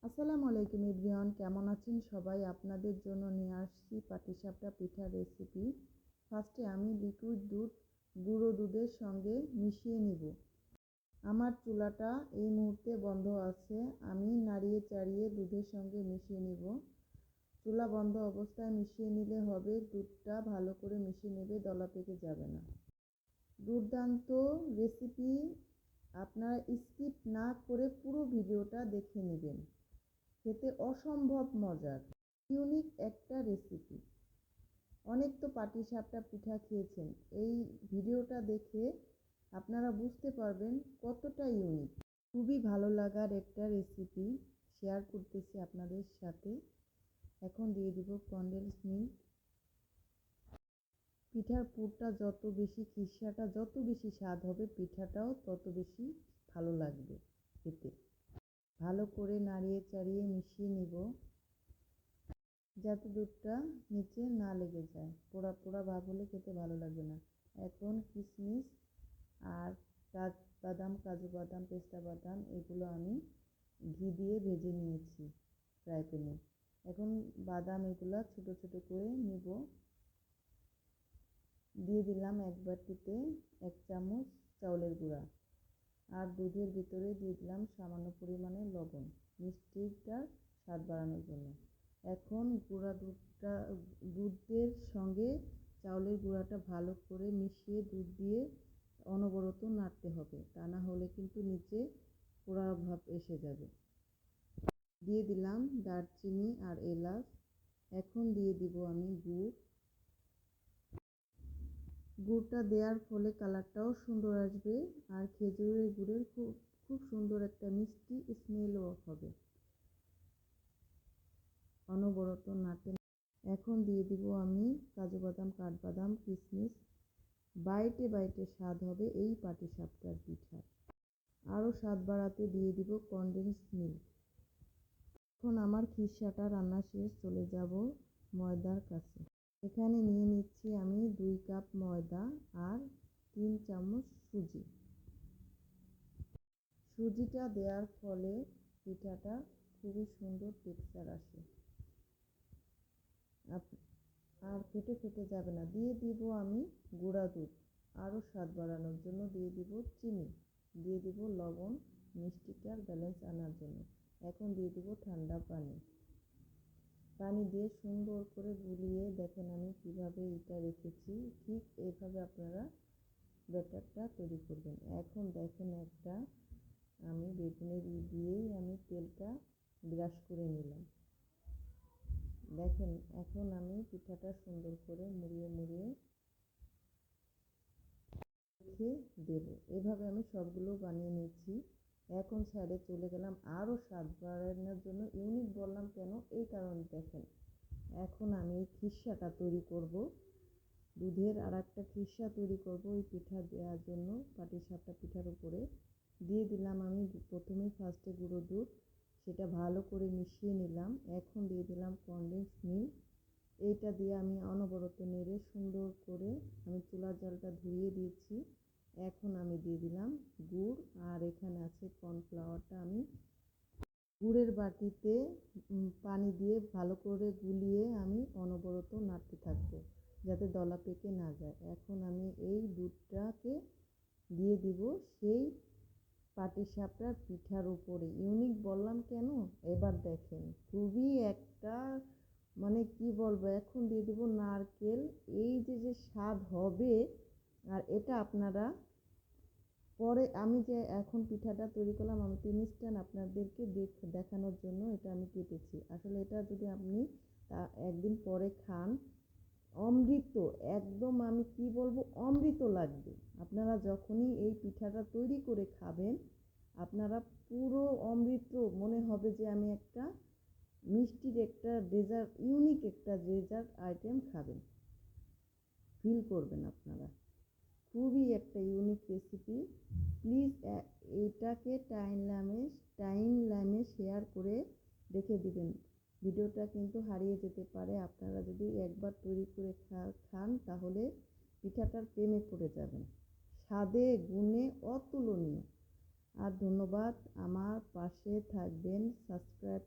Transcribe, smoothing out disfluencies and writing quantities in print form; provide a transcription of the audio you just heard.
আসসালামু আলাইকুম এভরিওয়ান, কেমন আছেন সবাই? আপনাদের জন্য নিয়ে আসছি পাটিসাপটা পিঠার রেসিপি। ফার্স্টে আমি লিকুইড দুধ গুঁড়ো দুধের সঙ্গে মিশিয়ে নিব। আমার চুলাটা এই মুহূর্তে বন্ধ আছে, আমি নাড়িয়ে চাড়িয়ে দুধের সঙ্গে মিশিয়ে নিব। চুলা বন্ধ অবস্থায় মিশিয়ে নিলে হবে, দুধটা ভালো করে মিশিয়ে নেবে, দলা পেকে যাবে না। দুর্দান্ত রেসিপি, আপনারা স্কিপ না করে পুরো ভিডিওটা দেখে নেবেন। খেতে অসম্ভব মজার, ইউনিক একটা রেসিপি। অনেক তো পাটিসাপটা পিঠা খেয়েছেন, এই ভিডিওটা দেখে আপনারা বুঝতে পারবেন কতটা ইউনিক। খুবই ভালো লাগার একটা রেসিপি শেয়ার করতেছি আপনাদের সাথে। এখন দিয়ে দিব কনডেন্স মিল্ক। পিঠার পুরটা যত বেশি, খিসাটা যত বেশি স্বাদ হবে, পিঠাটাও তত বেশি ভালো লাগবে খেতে। ভালো করে নাড়িয়ে চাড়িয়ে মিশিয়ে নিব, যাতে দুধটা নিচে না লেগে যায়। পোড়া পোড়া ভাব হলে খেতে ভালো লাগবে না। এখন কিশমিশ আর বাদাম, কাজু বাদাম, পেস্তা বাদাম এগুলো আমি ঘি দিয়ে ভেজে নিয়েছি ফ্রাই প্যানে। এখন বাদাম এগুলো ছোটো ছোটো করে নিব। দিয়ে দিলাম এক বাটিতে 1 চামচ চাউলের গুঁড়া, আর দুধের ভিতরে দিয়ে দিলাম সামান্য পরিমাণে লবণ, মিষ্টিটার স্বাদ বাড়ানোর জন্য। এখন দুধের সঙ্গে চাউলের গুঁড়াটা ভালো করে মিশিয়ে দুধ দিয়ে অনবরত নাড়তে হবে, তা না হলে কিন্তু নিচে পোড়া ভাব এসে যাবে। দিয়ে দিলাম দারচিনি আর এলাচ। এখন দিয়ে দিব আমি গুড়টা দেওয়ার ফলে কালারটাও সুন্দর আসবে, আর খেজুরের গুড়ের খুব সুন্দর একটা মিষ্টি স্মেলও হবে। অনবরত নাড়তে। এখন দিয়ে দিব আমি কাজু বাদাম, কাঠবাদাম, কিশমিশ। বাইটে বাইটে স্বাদ হবে এই পাটিসাপটার পিঠা। আরও স্বাদ বাড়াতে দিয়ে দিব কনডেন্স মিল্ক। এখন আমার খিসাটা রান্না শেষ, চলে যাব ময়দার কাছে। এখানে নিয়ে নিচ্ছি আমি 2 কাপ ময়দা আর 3 চামচ সুজি। সুজিটা দেওয়ার ফলে পিঠাটা খুবই সুন্দর টেক্সচার আসে, আর ফেটে ফেটে যাবে না। দিয়ে দিব আমি গুঁড়া দুধ, আরও স্বাদ বাড়ানোর জন্য দিয়ে দিব চিনি, দিয়ে দিব লবণ, মিষ্টিটার ব্যালেন্স আনার জন্য। এখন দিয়ে দিব ঠান্ডা পানি দিয়ে সুন্দর করে গুলিয়ে, দেখেন আমি কিভাবে এটা রেখেছি, ঠিক এইভাবে আপনারা ব্যাটারটা তৈরি করবেন। এখন দেখেন আমি বেগুনের দিয়েই আমি তেলটা ব্রাশ করে নিলাম। দেখেন এখন আমি পিঠাটা সুন্দর করে মুড়িয়ে মুড়িয়ে রেখে দেবো। এভাবে আমি সবগুলো বানিয়ে নিচ্ছি। এখন সাইডে চলে গেলাম আরও স্বাদ বাড়ানোর জন্য। ইউনিক বললাম কেন, এই কারণে দেখেন এখন আমি খিসাটা তৈরি করব। দুধের আর একটা খিসা তৈরি করব ওই পিঠা দেওয়ার জন্য। পাটিসাপটা পিঠার উপরে দিয়ে দিলাম আমি প্রথমে ফার্স্টে গুঁড়ো দুধ, সেটা ভালো করে মিশিয়ে নিলাম। এখন দিয়ে দিলাম কনডেন্স মিল্ক। এইটা দিয়ে আমি অনবরত নেড়ে সুন্দর করে আমি চুলার জালটা ধরিয়ে দিয়েছি। এখন আমি দিয়ে দিলাম গুড়, আর এখানে আছে কর্নফ্লাওয়ারটা আমি গুড়ের বাটিতে পানি দিয়ে ভালো করে গুলিয়ে আমি অনবরত নাড়তে থাকবো, যাতে দলা পেকে না যায়। এখন আমি এই দুধটাকে দিয়ে দিব সেই পাটিসাপটার পিঠার উপরে। ইউনিক বললাম কেন, এবার দেখেন খুবই একটা কি বলবো। এখন দিয়ে দিব নারকেল। এই যে স্বাদ হবে, আর এটা আপনারা পরে, আমি যে এখন পিঠাটা তৈরি করলাম, আমি 3 স্ট্যান্ড আপনাদেরকে দেখানোর জন্য এটা আমি কেটেছি। আসলে এটা যদি আপনি একদিন পরে খান, অমৃত, একদম আমি কি বলবো, অমৃত লাগবে। আপনারা যখনই এই পিঠাটা তৈরি করে খাবেন, আপনারা পুরো অমৃত মনে হবে যে আমি একটা মিষ্টির একটা ডেজার্ট, ইউনিক একটা ডেজার্ট আইটেম খাবেন ফিল করবেন আপনারা। খুবই একটা ইউনিক রেসিপি। প্লিজ এটাকে টাইম লাইনে শেয়ার করে রেখে দিবেন। ভিডিওটা কিন্তু হারিয়ে যেতে পারে। আপনারা যদি একবার তৈরি করে খান, তাহলে পিঠাটার প্রেমে পড়ে যাবেন। স্বাদে গুণে অতুলনীয়। আর ধন্যবাদ, আমার পাশে থাকবেন, সাবস্ক্রাইব